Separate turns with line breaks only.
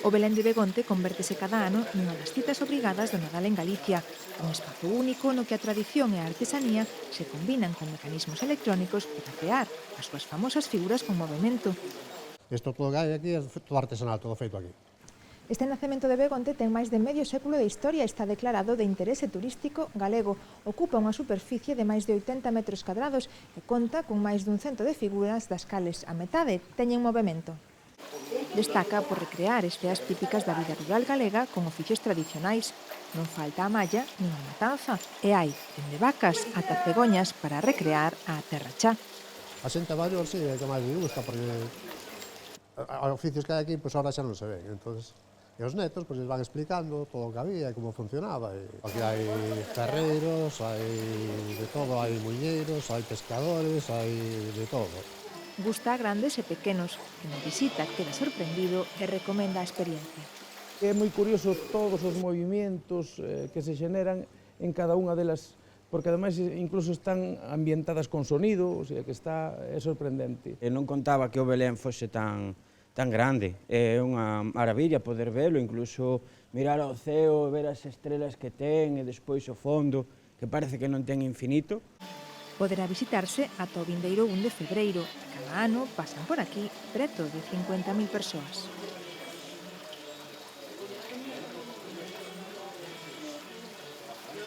O Belén de Begonte convértese cada ano nunha das citas obrigadas do Nadal en Galicia, un espazo único no que a tradición e a artesanía se combinan con mecanismos electrónicos para crear as súas famosas figuras con movimento.
Isto todo que hai aquí é todo artesanal, todo feito aquí.
Este nacemento de Begonte ten máis de medio século de historia e está declarado de interese turístico galego. Ocupa unha superficie de máis de 80 metros cadrados e conta con máis dun cento de figuras das cales a metade teñen movimento. Destaca por recrear escenas típicas da vida rural galega con oficios tradicionais. Non falta a malla nin a matanza e hai, dende vacas ata cegoñas para recrear a terra chá.
A xente maior, sí, é que máis lle gusta, porque oficios que hai aquí, pois ahora xa non se ven, entonces e os netos, pois, les van explicando todo o que había e como funcionaba. E aquí hai ferreiros, hai de todo, hai muiñeiros, hai pescadores, hai de todo.
Gusta a grandes e pequenos, que no visita queda sorprendido e recomenda a experiencia.
É moi curioso todos os movimentos que se xeneran en cada unha delas, porque ademais incluso están ambientadas con sonido, o sea que é sorprendente.
E non contaba que o Belén fose tan grande. É unha maravilla poder velo, incluso mirar ao ceo, ver as estrelas que ten e despois o fondo, que parece que non ten infinito.
Poderá visitarse ata o vindeiro 1 de febreiro. Cada ano pasan por aquí preto de 50.000 persoas.